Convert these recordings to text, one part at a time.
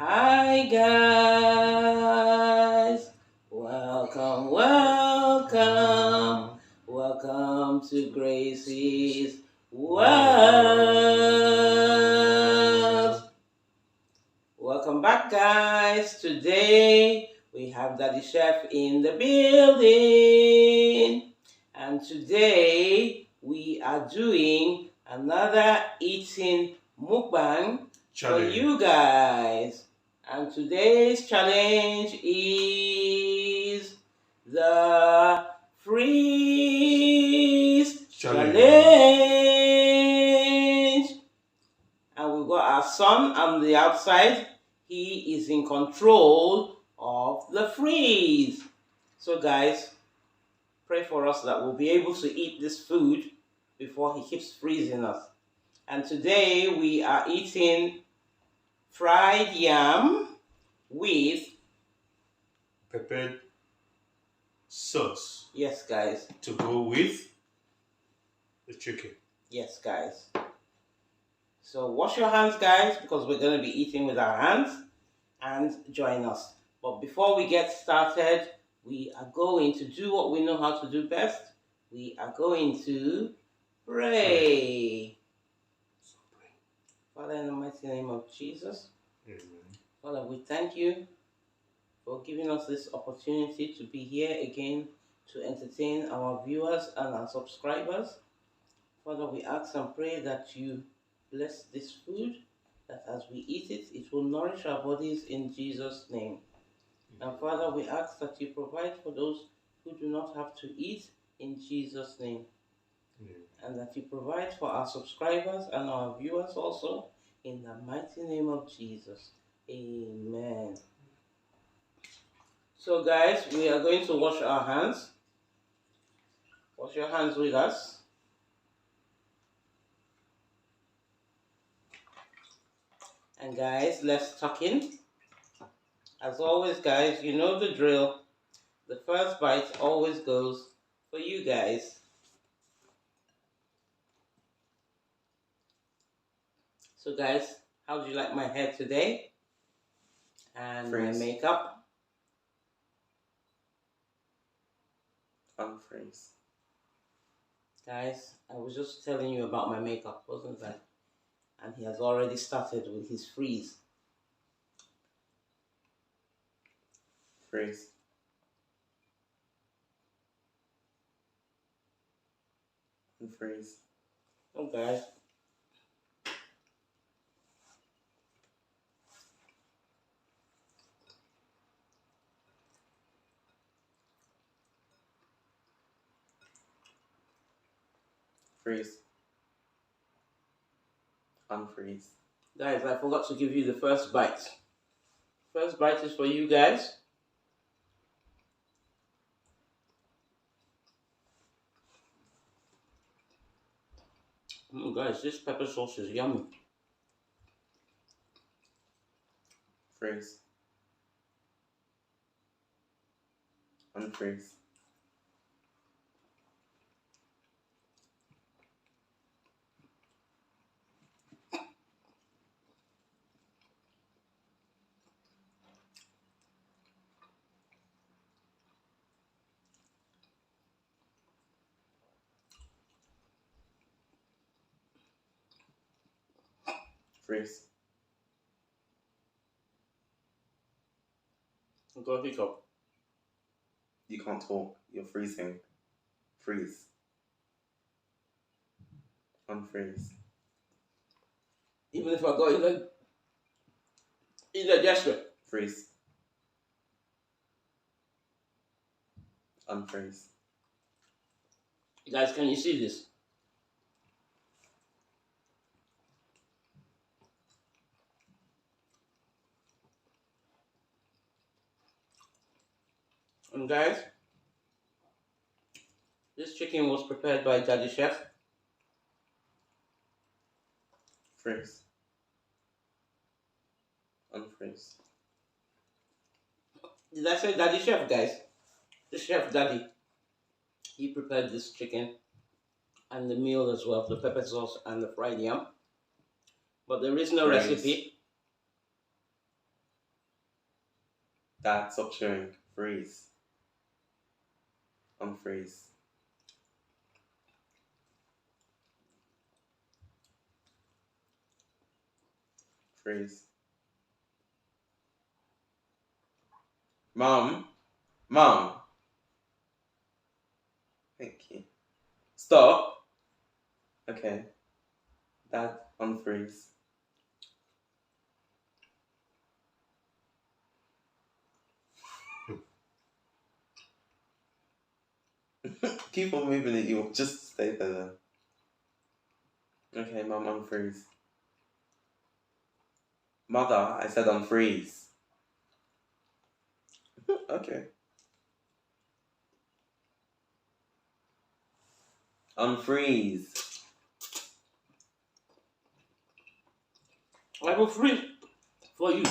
Hi guys, welcome to Graceys World. Welcome back guys. Today we have Daddy Chef in the building, and today we are doing another eating mukbang for you guys. And today's challenge is the freeze challenge. And we've got our son on the outside. He is in control of the freeze. So guys, pray for us that we'll be able to eat this food before he keeps freezing us. And today we are eating fried yam with peppered sauce. Yes, guys. To go with the chicken. Yes, guys. So wash your hands, guys, because we're going to be eating with our hands, and join us. But before we get started, we are going to do what we know how to do best. We are going to pray. Father, in the mighty name of Jesus, Amen. Father, we thank you for giving us this opportunity to be here again to entertain our viewers and our subscribers. Father, we ask and pray that you bless this food, that as we eat it, it will nourish our bodies in Jesus' name. And Father, we ask that you provide for those who do not have to eat in Jesus' name. And that you provide for our subscribers and our viewers also in the mighty name of Jesus. Amen. So guys, we are going to wash our hands. Wash your hands with us. And guys, let's tuck in. As always guys, you know the drill. The first bite always goes for you guys. So guys, how do you like my hair today? And my makeup? Unfreeze. Guys, I was just telling you about my makeup, wasn't I? And he has already started with his freeze. Freeze. Unfreeze. Oh guys. Freeze. Unfreeze. Guys, I forgot to give you the first bite. First bite is for you guys. Guys, this pepper sauce is yummy. Freeze. Unfreeze. Freeze. Go hiccup. You can't talk. You're freezing. Freeze. Unfreeze. Even if I go in the gesture. Freeze. Unfreeze. Guys, can you see this? And guys, this chicken was prepared by Daddy Chef. Freeze. Unfreeze. Did I say Daddy Chef, guys? The Chef Daddy. He prepared this chicken and the meal as well, the pepper sauce and the fried yam. But there is no recipe. Dad, stop chewing. Freeze. Unfreeze. Freeze. Mom. Mom. Thank you. Stop. Okay. Dad, unfreeze. Keep on moving it, you just stay there then. Okay, Mom, unfreeze. Mother, I said unfreeze. Okay. Unfreeze. I will freeze for you.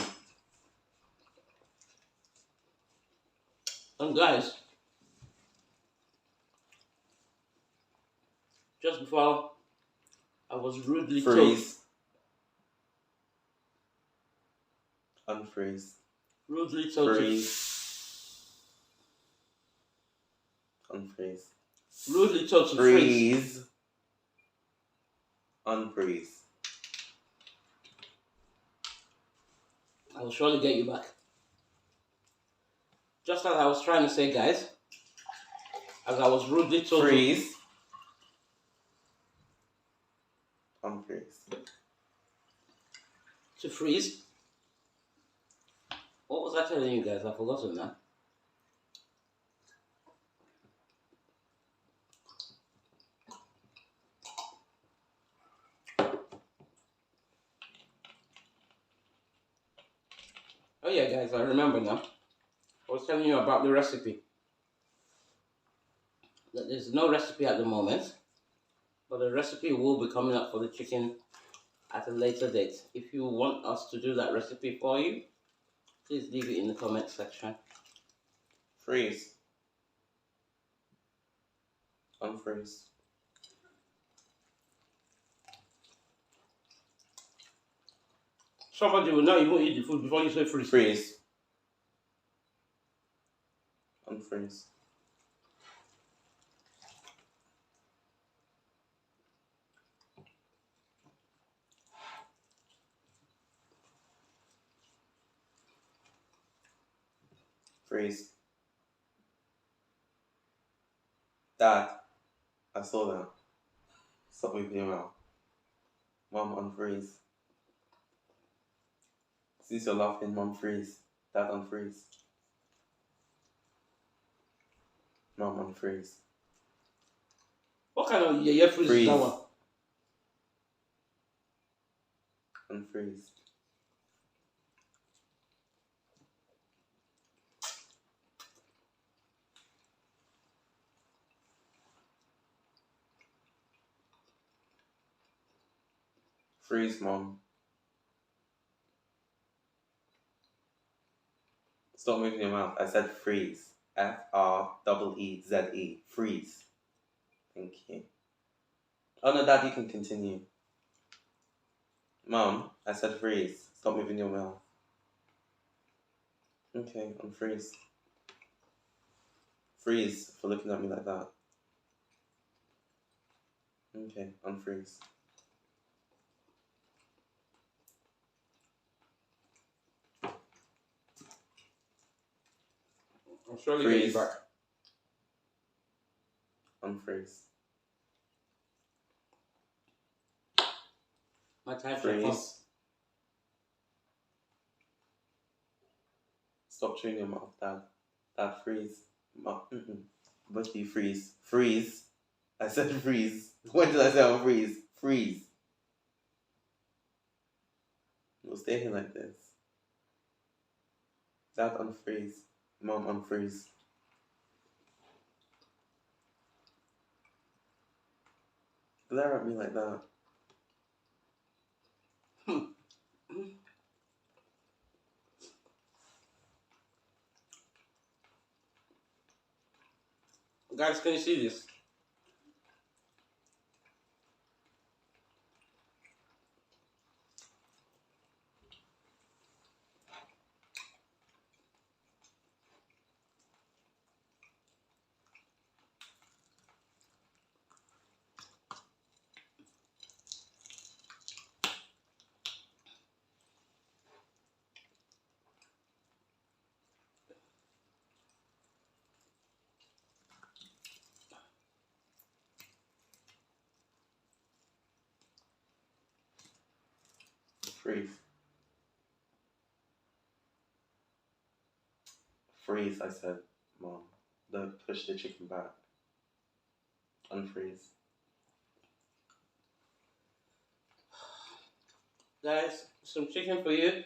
And guys, just before I was rudely told. Freeze. Unfreeze. Rudely told Freeze. Unfreeze. Rudely told to freeze. Freeze. Unfreeze. I will surely get you back. Just as I was trying to say, guys, as I was rudely told Freeze. Unfreeze. to freeze. What was I telling you guys? I've forgotten now. Oh yeah, guys, I remember now. I was telling you about the recipe. That there's no recipe at the moment, but the recipe will be coming up for the chicken at a later date. If you want us to do that recipe for you, please leave it in the comment section. Freeze. Unfreeze. Somebody will not even eat the food before you say freeze. Freeze. Unfreeze. Freeze. Dad, I saw that. Stop moving your mouth. Mom, unfreeze. Since you're laughing, Mom, freeze. Dad, unfreeze. Mom, unfreeze. What kind of yeah freeze is that one? Unfreeze. Freeze, Mom. Stop moving your mouth. I said freeze. FREEZE. Freeze. Thank you. Oh no, Dad, you can continue. Mom, I said freeze. Stop moving your mouth. Okay, unfreeze. Freeze for looking at me like that. Okay, unfreeze. I'll surely get you Freeze. back. Unfreeze. My time shall come. Freeze. Stop chewing your mouth, Dad. Dad, freeze. Both of you freeze. Freeze. I said freeze. When did I say unfreeze? Freeze. We'll stay here like this. Dad, unfreeze. Mom, unfreeze. Glare at me like that. Guys, can you see this? Freeze. Freeze, I said, Mom. Don't push the chicken back. Unfreeze. Guys, some chicken for you.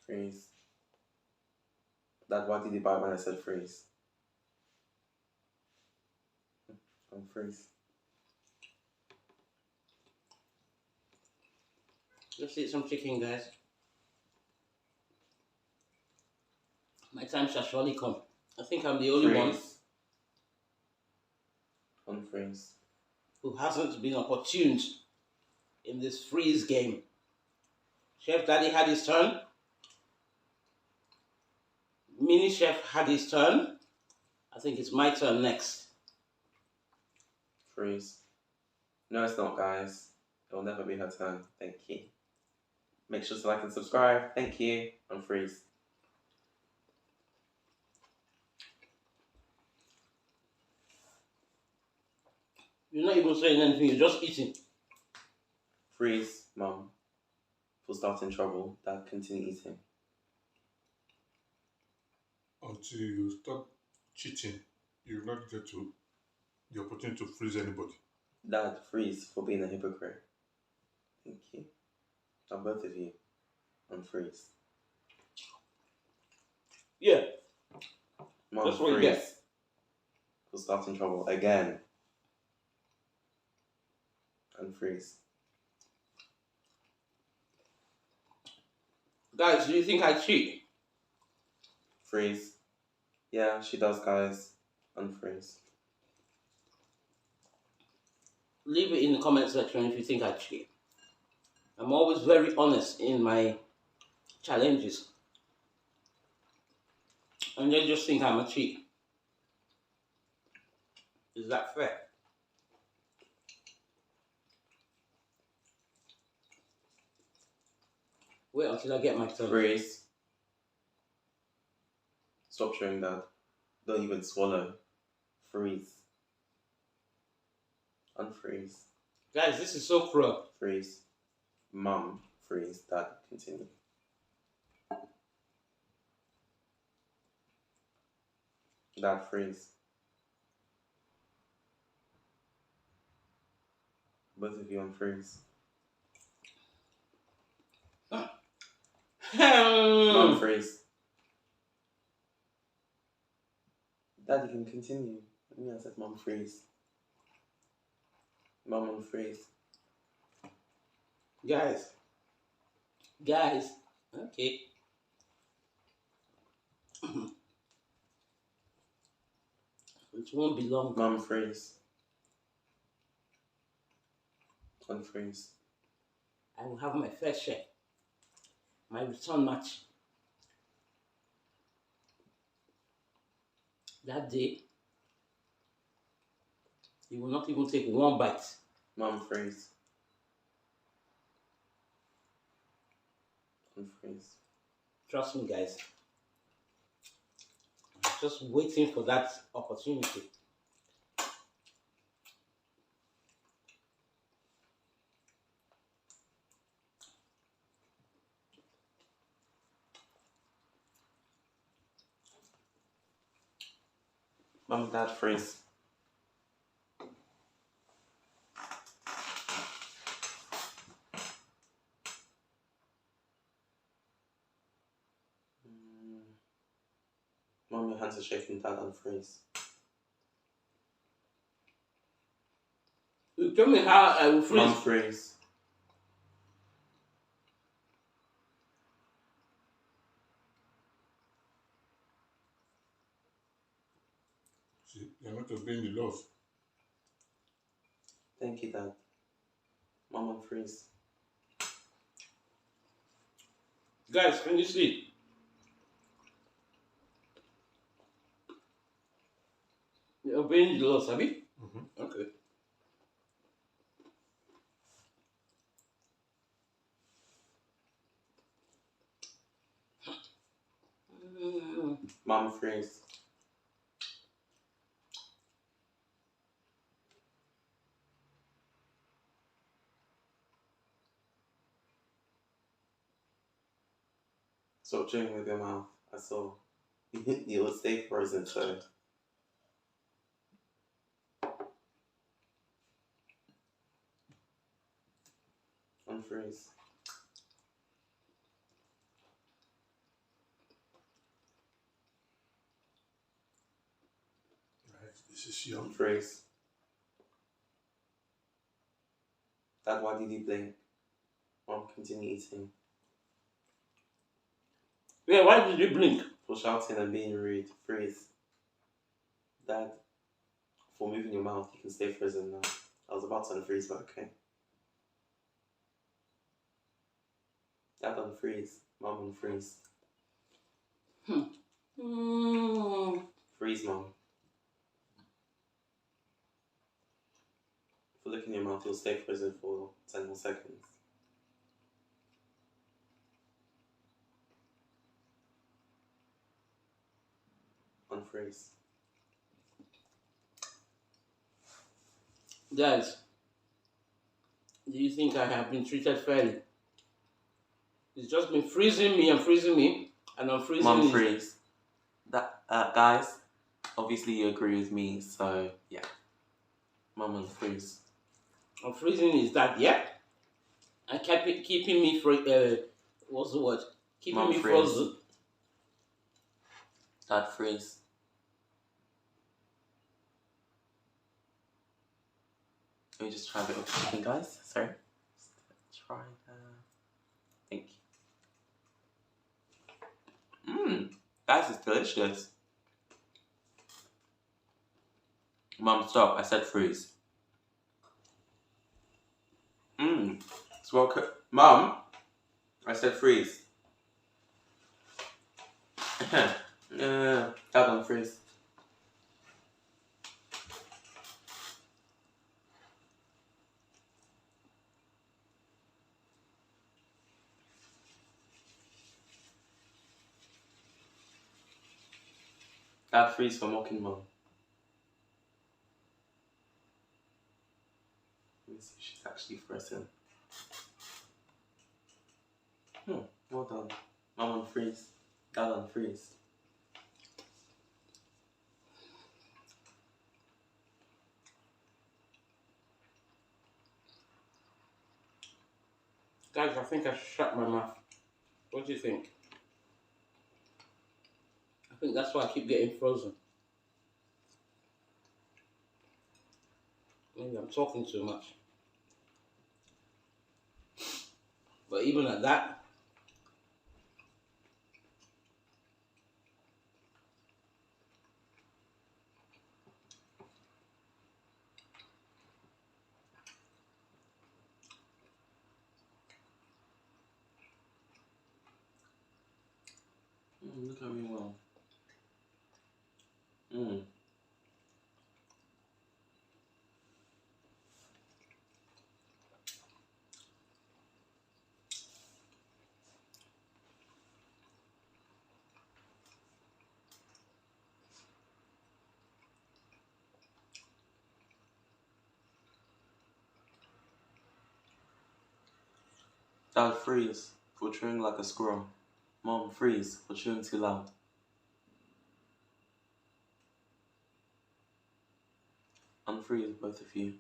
Freeze. Dad, why did you buy it when I said freeze? Unfreeze. Let's eat some chicken, guys. My time shall surely come. I think I'm the only one Unfreeze. who hasn't been opportuned in this freeze game. Chef Daddy had his turn. Mini Chef had his turn. I think it's my turn next. Freeze. No, it's not, guys. It'll never be her turn. Thank you. Make sure to like and subscribe. Thank you. Unfreeze. You're not even saying anything, you're just eating. Freeze, Mum. We'll start in trouble. Dad, continue eating. Until you start cheating, you will not get to the opportunity to freeze anybody. Dad, freeze for being a hypocrite. Thank you. Now both of you. Unfreeze. Yeah. Mum, That's what you freeze. get. We'll start in trouble again. Unfreeze. Guys, do you think I cheat? Freeze. Yeah, she does, guys. Unfreeze. Leave it in the comment section if you think I cheat. I'm always very honest in my challenges. And they just think I'm a cheat. Is that fair? Wait until I get my turn. Freeze. Stop showing that. Don't even swallow. Freeze. Unfreeze. Guys, this is so cruel. Freeze. Mum. Freeze. Dad. Continue. Dad. Freeze. Both of you unfreeze. Mum. Freeze. Dad, you can continue. Yeah, I said Mum. Freeze. Mum unfreeze. Guys, okay. It won't be long. Mum freeze. Unfreeze. I will have my fair share. My return match. That day, you will not even take one bite. Mum freeze. Unfreeze. Trust me, guys. Just waiting for that opportunity. Mum, Dad freeze. Mum, your hands are shaking. Dad unfreeze. You tell me how I will freeze. Mum freeze. See, you're not obeying the laws. Thank you, Dad. Mum unfreeze. Guys, can you see? You're obeying the laws, have you? Mm-hmm. Okay. Mum freeze. Stop chewing with your mouth. I saw. You will stay frozen, so. Unfreeze. Right, this is yum. Unfreeze. Dad, why did you blink? Mom, continue eating. Yeah, why did you blink? For shouting and being rude. Freeze. Dad, for moving your mouth, you can stay frozen now. I was about to unfreeze, but okay. Dad, unfreeze. Mom, unfreeze. Freeze, Mom. For licking your mouth, you'll stay frozen for 10 more seconds. Unfreeze. Guys, do you think I have been treated fairly? It's just been freezing me and freezing me, and I'm freezing. Mom, freeze. That, guys, obviously you agree with me, so yeah. Mom, unfreeze. I'm freezing is that, yeah? And keeping me what's the word? Keeping Mom, me freeze. frozen. Dad, freeze. Let me just try a bit of chicken, guys. Sorry. Just try that. Thank you. Guys, it's delicious. Mom, stop. I said freeze. It's well cooked. Mom, I said freeze. Dad, unfreeze. Dad, freeze for mocking Mom. Let me see if she's actually frozen. Well done. Mom, unfreeze. Dad, unfreeze. Guys, I think I should shut my mouth. What do you think? I think that's why I keep getting frozen. Maybe I'm talking too much. But even at that, Look at me well. Dad, freeze for chewing like a squirrel. Mom, freeze for chewing too loud. Unfreeze, both of you.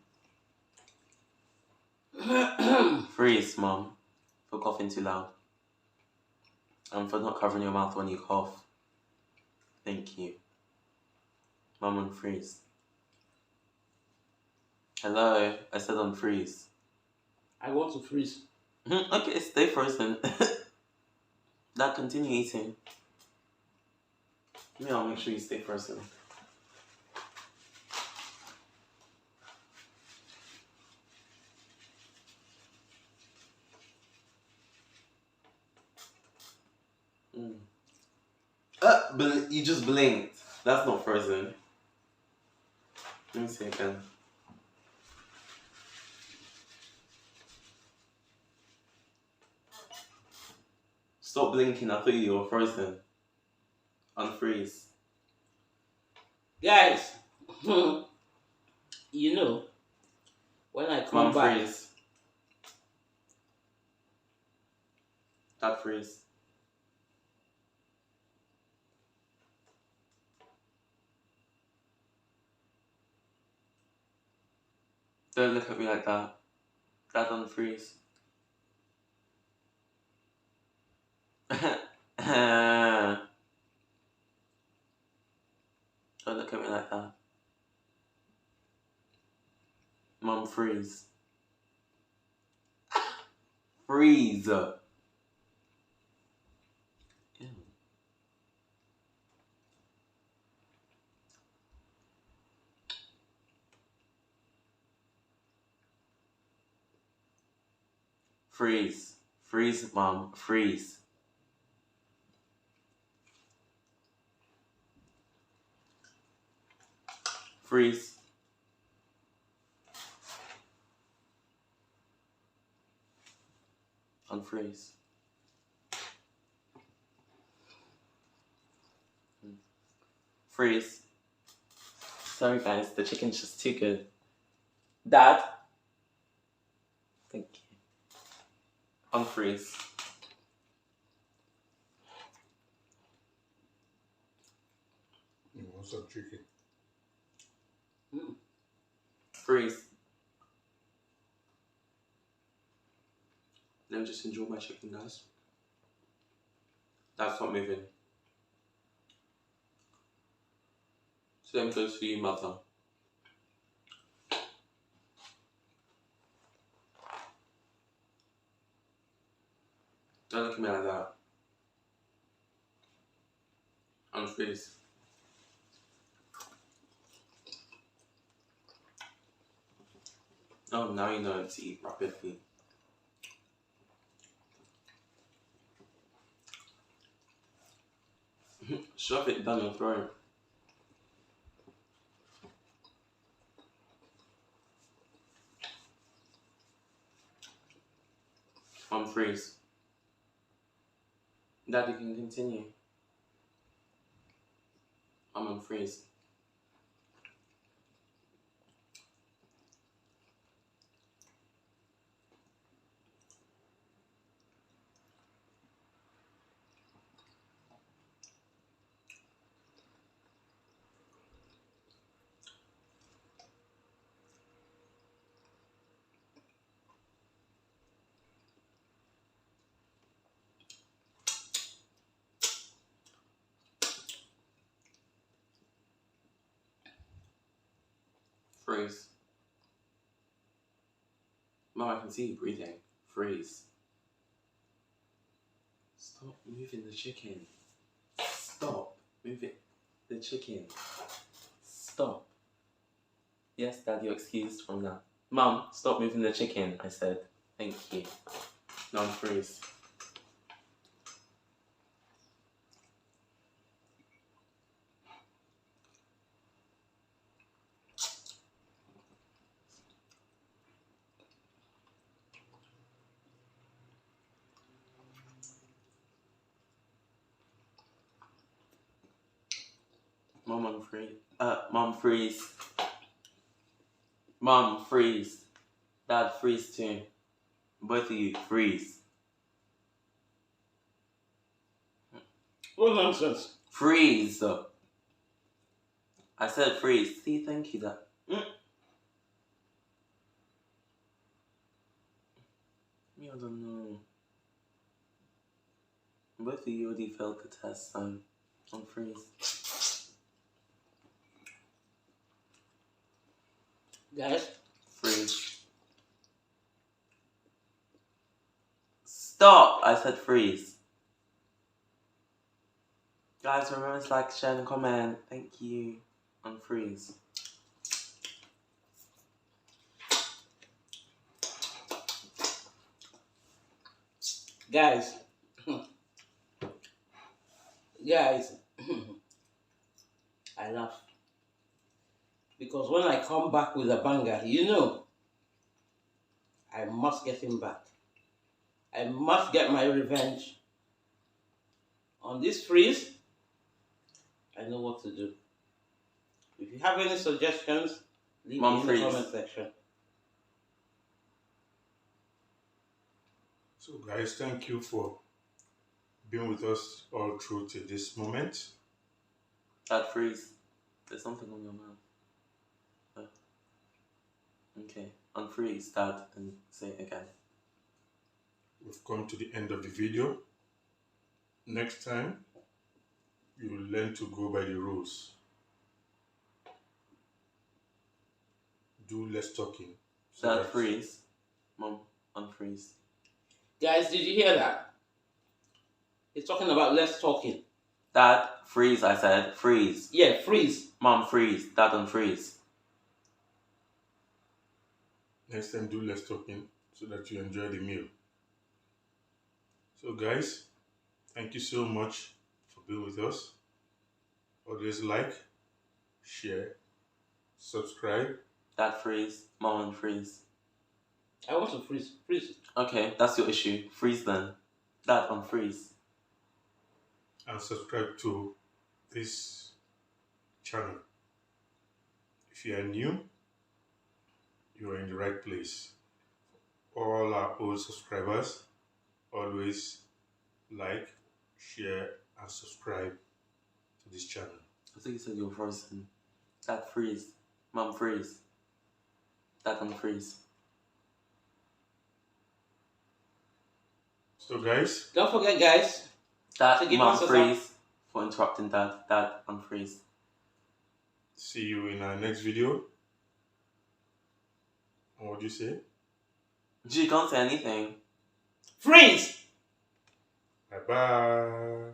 Freeze, Mom, for coughing too loud. And for not covering your mouth when you cough. Thank you. Mom, unfreeze. Hello, I said unfreeze. I want to freeze. Okay, stay frozen. Dad, continue eating. Me, I'll make sure you stay frozen. You just blinked. That's not frozen. Let me see again. Stop blinking. I thought you were frozen. Unfreeze. Guys, you know, when I come back, freeze. Dad, freeze. Don't look at me like that. Dad, unfreeze. Don't look at me like that. Mum, freeze. Freeze. Ew. Freeze. Freeze, Mum. Freeze. Freeze. Unfreeze. Freeze. Sorry guys, the chicken's just too good. Dad? Thank you. Unfreeze. You want some chicken? Freeze. Let me just enjoy my chicken, guys. That's not moving. Same goes for you, mother. Don't look at me like that. Unfreeze. Oh, now you know to eat rapidly. Shove it down your throat. Unfreeze. Daddy can continue. I'm unfreeze. Freeze. Mom, I can see you breathing. Freeze. Stop moving the chicken. Stop moving the chicken. Stop. Yes, Dad, you're excused from that. Mum, stop moving the chicken, I said. Thank you. Now unfreeze. Mom, unfreeze. Mom, freeze. Mom, freeze. Dad, freeze too. Both of you, freeze. What nonsense? Freeze. I said freeze. See, thank you, Dad. Me, I don't know. Both of you already failed the test, so unfreeze. Guys? Freeze. Stop! I said freeze. Guys, remember to like, share, and comment. Thank you. Unfreeze. Guys. Guys. I laugh. Because when I come back with a banger, you know, I must get him back. I must get my revenge. On this freeze, I know what to do. If you have any suggestions, leave Mom, it in freeze. the comment section. So guys, thank you for being with us all through to this moment. Dad, freeze. There's something on your mouth. Okay. unfreeze, Dad, and say it again. We've come to the end of the video. Next time, you will learn to go by the rules. Do less talking. Dad, freeze. Mom, unfreeze. Guys, did you hear that? He's talking about less talking. Dad, freeze, I said. Freeze. Yeah, freeze. Mom, freeze. Dad, unfreeze. Next time, do less talking so that you enjoy the meal. So guys, thank you so much for being with us. Always like, share, subscribe. Dad, freeze. Mom, unfreeze. I want to freeze. Freeze. Okay, that's your issue. Freeze then. Dad, unfreeze. And subscribe to this channel. If you are new, you are in the right place. All our old subscribers, always like, share, and subscribe to this channel. I think you said you were frozen. Dad, freeze. Mom, freeze. Dad, unfreeze. So guys, Don't forget, guys. Dad, give Mom, us a freeze. For interrupting Dad. Dad, unfreeze. see you in our next video. And what do you say? Gee, you can't say anything. Freeze! Bye bye.